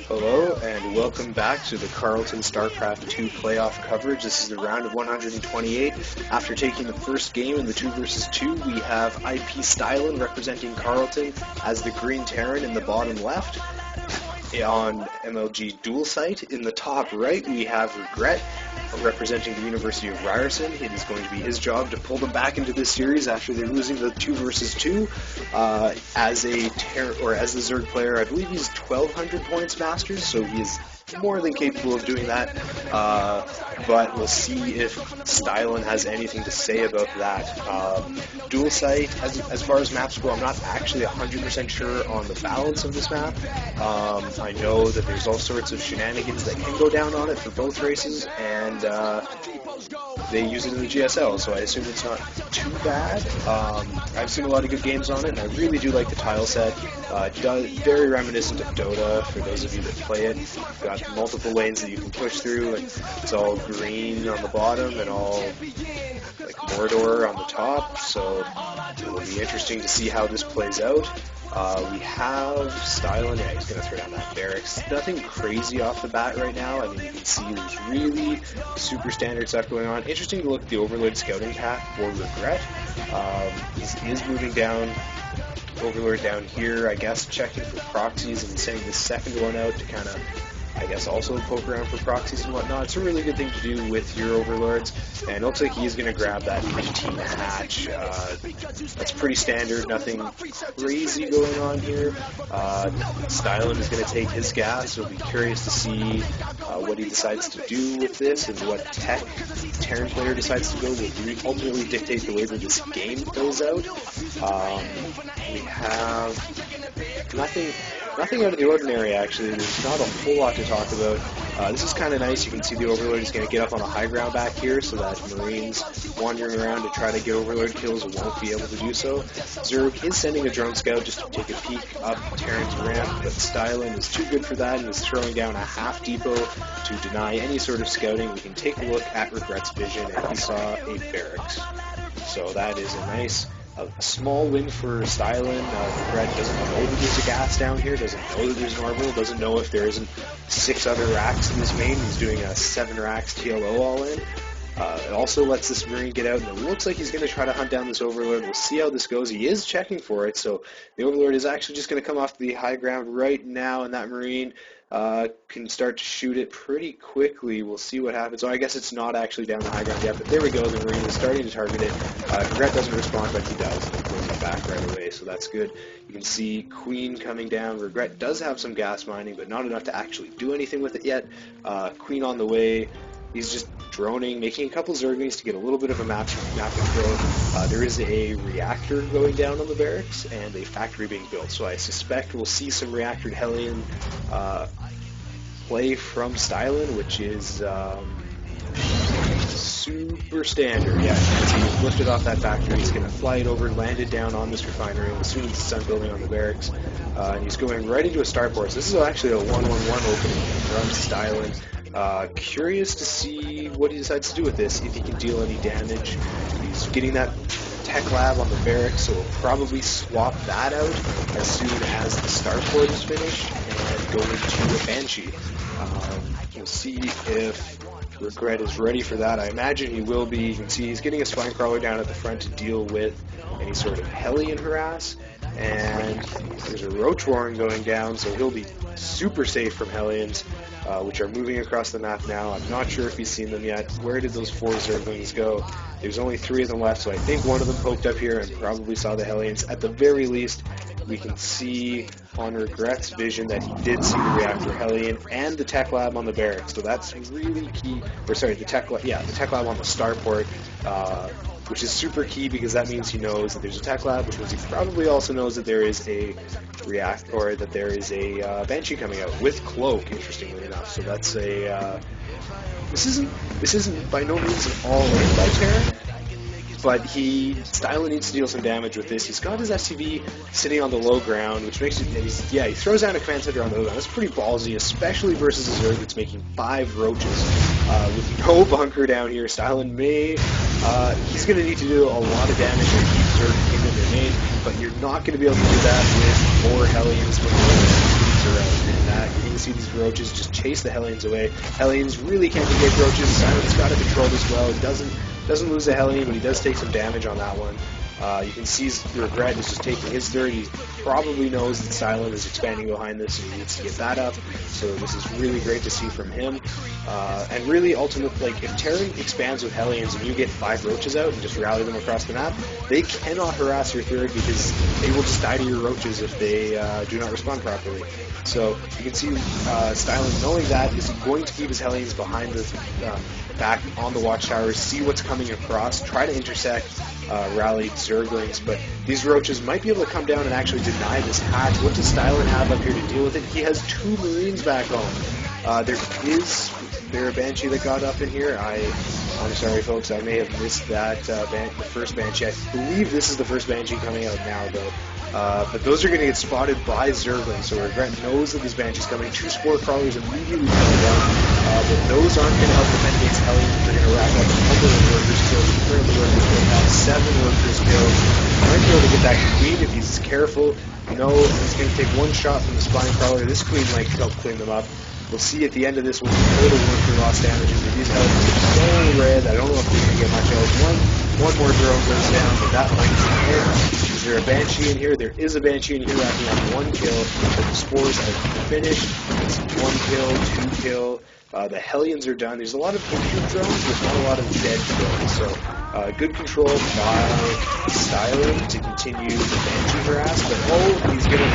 Hello and welcome back to the Carleton StarCraft 2 playoff coverage. This is the round of 128. After taking the first game in the 2 versus 2, we have iPStylin representing Carleton as the Green Terran in the bottom left. On MLG dual site in the top right, we have Regret representing the University of Ryerson. It is going to be his job to pull them back into this series after they're losing the 2 versus 2. As the Zerg player, I believe he's 1,200 points masters, so he is more than capable of doing that. But we'll see if Stylin has anything to say about that. Dual site, as far as maps go, I'm not actually 100% sure on the balance of this map. I know that there's all sorts of shenanigans that can go down on it for both races, and they use it in the GSL, so I assume it's not too bad. I've seen a lot of good games on it, and I really do like the tile set. Very reminiscent of Dota, for those of you that play it. You've got multiple lanes that you can push through, and it's all green on the bottom and all like Mordor on the top, so it will be interesting to see how this plays out. We have Stylin, yeah, he's going to throw down that barracks. Nothing crazy off the bat right now. I mean, you can see there's really super standard stuff going on. Interesting to look at the Overlord scouting path for Regret. He is moving down, Overlord down here, I guess, checking for proxies and sending the second one out to kind of, I guess, also poke around for proxies and whatnot. It's a really good thing to do with your Overlords, and it looks like he's going to grab that 15 hatch. That's pretty standard, nothing crazy going on here. Stylin is going to take his gas, so we'll be curious to see what he decides to do with this, and what tech Terran player decides to go will ultimately dictate the way that this game goes out. We have nothing out of the ordinary, actually. There's not a whole lot to talk about. This is kind of nice. You can see the Overlord is going to get up on the high ground back here, so that Marines wandering around to try to get Overlord kills won't be able to do so. Zerg is sending a drone scout just to take a peek up Terran's ramp, but Stylin is too good for that and is throwing down a half depot to deny any sort of scouting. We can take a look at Regret's vision, and he saw a barracks. So that is a small win for Stylin. Regret doesn't know that there's a gas down here, doesn't know that there's an orbital, doesn't know if there isn't 6 other racks in this main. He's doing a 7 racks TLO all in. It also lets this Marine get out, and it looks like he's going to try to hunt down this Overlord. We'll see how this goes. He is checking for it, so the Overlord is actually just going to come off the high ground right now, and that Marine can start to shoot it pretty quickly. We'll see what happens. Oh, I guess it's not actually down the high ground yet, but there we go. The Marine is starting to target it. Regret doesn't respond, but he does. He pulls it back right away, so that's good. You can see Queen coming down. Regret does have some gas mining, but not enough to actually do anything with it yet. Queen on the way. He's just droning, making a couple Zerglings to get a little bit of a map control. There is a reactor going down on the barracks and a factory being built, so I suspect we'll see some reactored Hellion play from Stylin, which is super standard. Yeah, as he lifted off that factory, he's going to fly it over, land it down on this refinery as soon as the sun building on the barracks. And he's going right into a starport. So this is actually a 1-1-1 opening from Stylin. Curious to see what he decides to do with this, if he can deal any damage. He's getting that tech lab on the barracks, so we'll probably swap that out as soon as the starport is finished and go into a Banshee. We'll see if Regret is ready for that. I imagine he will be. You can see he's getting a spine crawler down at the front to deal with any sort of Hellion harass. And there's a roach warren going down, so he'll be super safe from Hellions, which are moving across the map now. I'm not sure if he's seen them yet. Where did those 4 Zerglings go? There's only 3 of them left, so I think one of them poked up here and probably saw the Hellions. At the very least, we can see on Regret's vision that he did see the reactor Hellion and the tech lab on the barracks, so that's really key. Or sorry, the tech lab on the starport, which is super key because that means he knows that there's a tech lab, which means he probably also knows that there is a that there is a Banshee coming out with cloak, interestingly enough. So that's a this isn't by no means an all-in by Terran, but Stylin needs to deal some damage with this. He's got his SCV sitting on the low ground, which makes it, he throws down a command center on the low ground. That's pretty ballsy, especially versus a Zerg that's making 5 roaches with no bunker down here. Stylin he's going to need to do a lot of damage to keep Zerg in their main, but you're not going to be able to do that with more Hellions when the teams are out, and that is see these roaches just chase the Hellions away. Hellions really can't engage roaches. Stylin's got it controlled as well. He doesn't lose a Hellion, but he does take some damage on that one. You can see Regret is just taking his 30. He probably knows that Stylin is expanding behind this, and he needs to get that up. So this is really great to see from him. And really, ultimately, like, if Terran expands with Hellions and you get 5 roaches out and just rally them across the map, they cannot harass your third because they will just die to your roaches if they do not respond properly. So you can see Stylin, knowing that, is going to keep his Hellions behind the back on the watchtowers, see what's coming across, try to intersect rallied Zerglings, but these roaches might be able to come down and actually deny this hatch. What does Stylin have up here to deal with it? He has 2 Marines back home. There a Banshee that got up in here? I'm sorry, folks, I may have missed that, the first Banshee. I believe this is the first Banshee coming out now, though. But those are going to get spotted by Zerglings, so Regret knows that this Banshee's coming. 2 Spore Crawlers immediately come down, but those aren't going to help defend against Hellions. They're going to rack up a couple of workers killed. Currently, workers killed have 7 workers killed. Might be able to get that Queen if he's careful. No, he's going to take 1 shot from the Spine Crawler. This Queen might help clean them up. We'll see at the end of this what the total worker loss damages. But these Hellions are so red, I don't know if they're going to get much else. One more drone goes down, but that might be it. Is there a Banshee in here? There is a Banshee in here racking up 1 kill, but the Spores are finished. It's 1 kill, 2 kill. The Hellions are done. There's a lot of injured drones, there's not a lot of dead drones. So good control by Stylin to continue the Banshee harass, but he's going to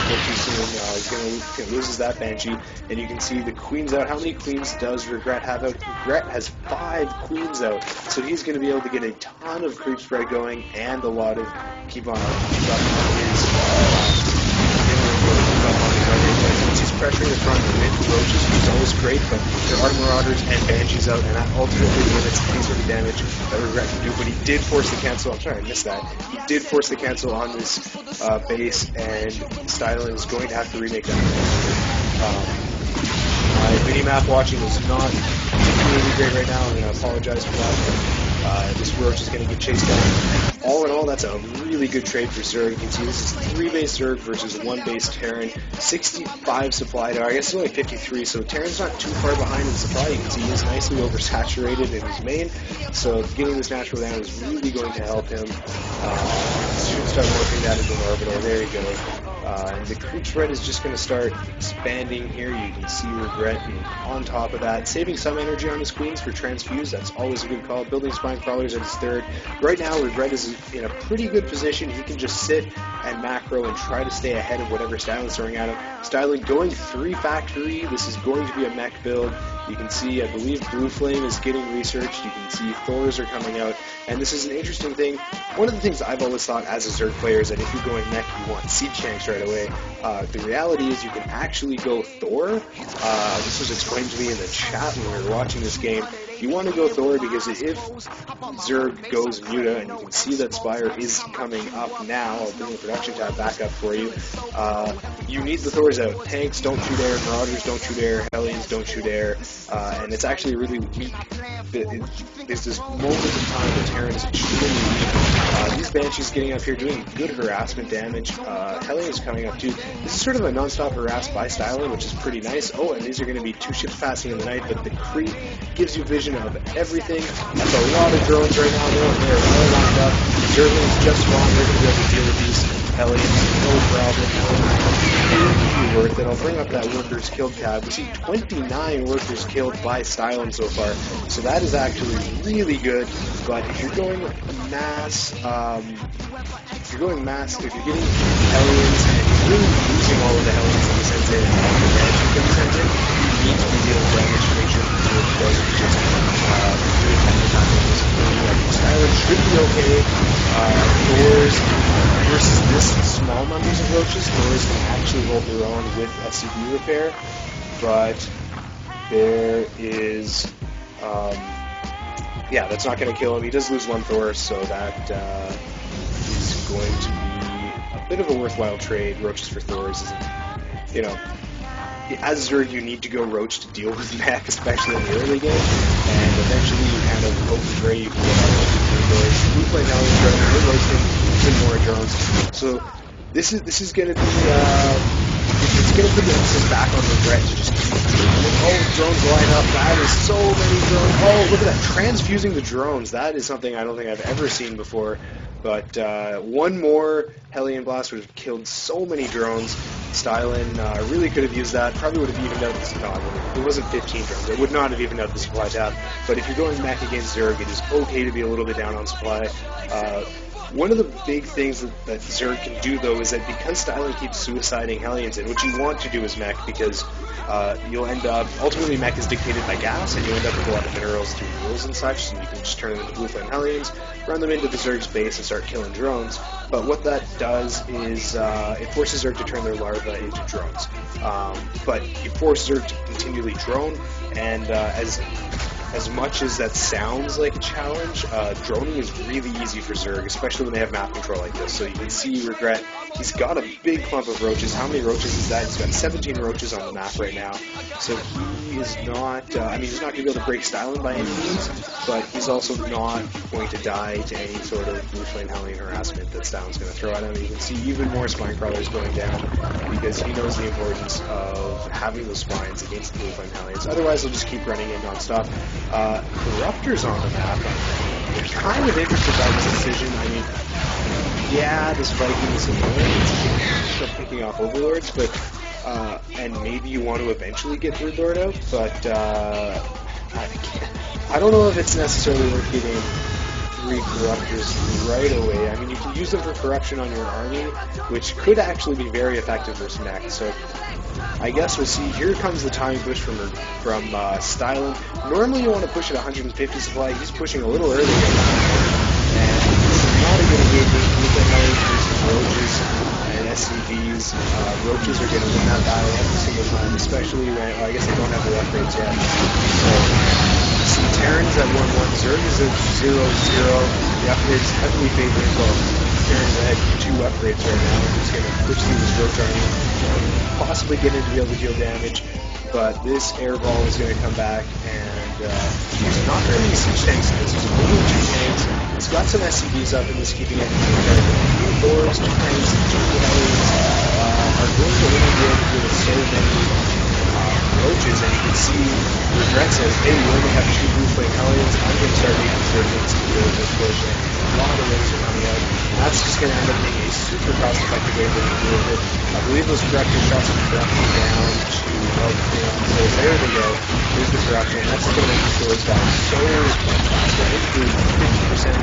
too soon. He's going to loses that Banshee, and you can see the Queen's out. How many Queens does Regret have out? Regret has 5 Queens out, so he's going to be able to get a ton of creep spread going and a lot of keep up on his once he's pressuring the front with roaches, which is always great, but there are Marauders and Banshees out, and that ultimately limits any sort of damage that Regret can do. But he did force the cancel. I'm sorry, I missed that. He did force the cancel on this base, and Stylin is going to have to remake that. My mini-map watching is not particularly great right now. I'm going to apologize for that. This Roach is going to get chased down. All in all, that's a really good trade for Zerg. You can see this is 3 base Zerg versus 1 base Terran. 65 supply there. I guess it's only 53, so Terran's not too far behind in supply. You can see he is nicely oversaturated in his main, so getting this natural down is really going to help him. Should start morphing that into an orbital. There you go. And the creep spread is just going to start expanding here. You can see Regret on top of that, saving some energy on his Queens for transfuse. That's always a good call. Building Spine Crawlers at his 3rd. Right now, Regret is in a pretty good position. He can just sit and macro and try to stay ahead of whatever Stylin's throwing at him. Stylin going 3 factory. This is going to be a mech build. You can see, I believe, Blue Flame is getting researched. You can see Thors are coming out. And this is an interesting thing. One of the things I've always thought as a Zerg player is that if you're going mech, you want siege tanks right away. The reality is you can actually go Thor. This was explained to me in the chat when we were watching this game. You want to go Thor because if Zerg goes Muta, and you can see that Spire is coming up now, I'll bring the production tab back up for you, you need the Thors out. Tanks don't shoot air, Marauders don't shoot air, Hellions don't shoot air, and it's actually really weak. There's this moment in time where Terran is extremely weak. These Banshees getting up here doing good harassment damage. Hellions coming up too. This is sort of a non-stop harass by Stylin, which is pretty nice. Oh, and these are going to be 2 ships passing in the night, but the creep gives you vision of everything. That's a lot of drones right now. They're all lined up. Zerglings just spawned. They're going to be able to deal with these Hellions, no problem. Worth it. I'll bring up that workers killed tab. We see 29 workers killed by Stylin so far, so that is actually really good. But if you're going mass, if you're getting Hellions and you're really losing all of the Hellions in the sense that all the damage you can send in, you need to be dealing damage to make sure that the work doesn't just do it at the time of this. Stylin should be okay. Thors versus this small numbers of roaches, Thors can actually hold their own with SCP repair, but there is, that's not going to kill him. He does lose 1 Thor, so that is going to be a bit of a worthwhile trade. Roaches for Thors isn't, as Zerg, you need to go Roach to deal with mech, especially in the early game, and eventually you kind of hope and pray you can get out of Thors. Blue Flame Hellions drones, we're roasting 2 more drones, so this is going to be it's going to put the emphasis back on regret to just keep oh, drones line up. That is so many drones. Oh, look at that. Transfusing the drones. That is something I don't think I've ever seen before. But one more Hellion Blast would have killed so many drones. iPStylin really could have used that. Probably would have evened out the no, it wasn't 15 drones. It would not have evened out the supply tab. But if you're going mech against Zerg, it is okay to be a little bit down on supply. One of the big things that Zerg can do, though, is that because iPStylin keeps suiciding Hellions, and what you want to do is mech, because you'll end up, ultimately mech is dictated by gas, and you end up with a lot of minerals through rules and such, so you can just turn them into blue flame Hellions, run them into the Zerg's base, and start killing drones. But what that does is it forces Zerg to turn their larvae into drones. But you force Zerg to continually drone, and as much as that sounds like a challenge, droning is really easy for Zerg, especially when they have map control like this. So you can see Regret, he's got a big clump of roaches. How many roaches is that? He's got 17 roaches on the map right now. So he is not, he's not going to be able to break iPStylin by any means, but he's also not going to die to any sort of blue flame Hellion harassment that iPStylin's going to throw at him. You can see even more spine crawlers going down because he knows the importance of having those spines against the blue flame Hellions. Otherwise, they'll just keep running in non-stop. Corruptors on the map. I'm kind of interested by this decision. I mean, yeah, this Viking is annoying. It's picking off Overlords, but and maybe you want to eventually get Broodlord out, but I don't know if it's necessarily worth getting 3 Corruptors right away. I mean, you can use them for corruption on your army, which could actually be very effective versus mech. So I guess we'll see. Here comes the timing push from iPStylin. Normally you want to push at 150 supply. He's pushing a little early, and it's not a good engagement with the Hellions versus roaches and SCVs. Roaches are going to win that battle every single time, especially when, I guess they don't have their upgrades yet. So, see Terrans at 1-1. Zerg is at 0-0. The upgrades heavily favoring both. Terrans ahead 2 upgrades right now. I'm just going to push through this roach army. Possibly get in to be able to deal damage, but this air ball is going to come back, and there's not very many siege tanks in this. There's only 2 tanks. It's got some SCVs up and it's keeping it contained. 2 Thors, 2 tanks, 2 Hellions are going to really be able to deal with so many roaches, and you can see Regret says, hey, we only have 2 blue flame Hellions. I'm going to start making surgeons to deal with this push, and a lot of those are coming out. That's just going to end up being a super cost-effective way to deal with it. I believe those corruption shots are corrupting down to so there they go. Here's the corruption. That's going to make the swords die so much faster. It's 50%,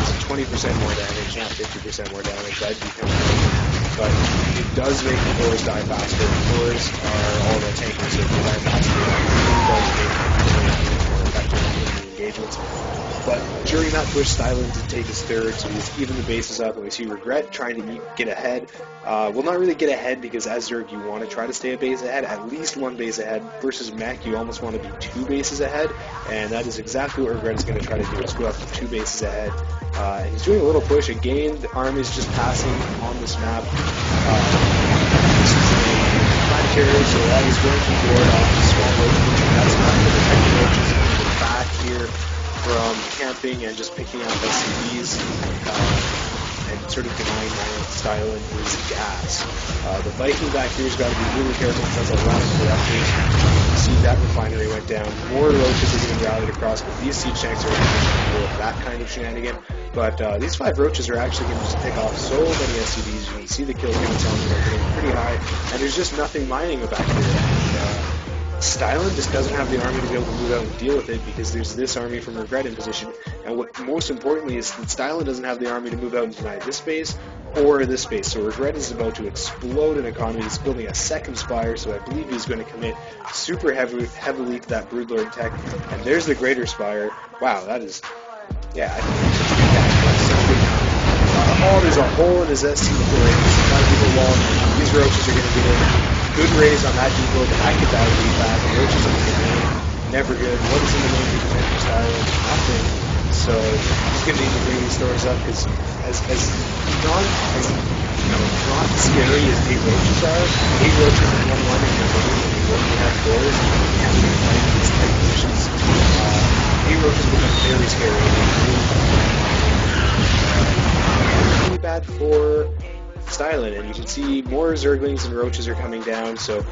it's 20% more damage, not 50% more damage. That'd be kind of crazy. But it does make the Thors die faster. The Thors are all about tanking, so if they die faster, it really does make more effective in the engagements. But during that push, iPStylin did take his third, so he's even the bases up, and we see Regret trying to get ahead. Well, not really get ahead, because as Zerg, you want to try to stay a base ahead, at least 1 base ahead. Versus mech, you almost want to be 2 bases ahead, and that is exactly what Regret is going to try to do, is go up to 2 bases ahead. He's doing a little push. Again, the army is just passing on this map. This is a planetary, so that is going to ward off the small roaches. That's not going to protect the roaches in the back here from camping and just picking up SCVs and sort of denying iPStylin is gas. The Viking back here has got to be really careful because that's a lot of corruptors. You see that refinery went down. More roaches are getting rallied across, but these siege tanks are actually going to deal with that kind of shenanigan. But these 5 roaches are actually going to just pick off so many SCVs. You can see the kill counts on them are getting pretty high, and there's just nothing mining back here. iPStylin just doesn't have the army to be able to move out and deal with it because there's this army from Regret in position, and what most importantly is that iPStylin doesn't have the army to move out and deny this base or this base. So Regret is about to explode an economy. He's building a second spire, so I believe he's going to commit super heavily to that Broodlord tech. And there's the Greater Spire. Wow, that is, yeah, I think that's so good. Oh, there's a hole in his SC for it. Wall. These roaches are going to get in. Good raise on that depot, but I get that really fast. The roaches in the name, never good. What is in the name of the iPStylin? Nothing. So he's going to need to bring these stores up because as not scary as 8 roaches are, 8 roaches in 1-1 in your game when you only have doors and you can't really fight these tight positions. 8 roaches become very scary. Really bad for iPStylin. iPStylin, and you can see more zerglings and roaches are coming down, so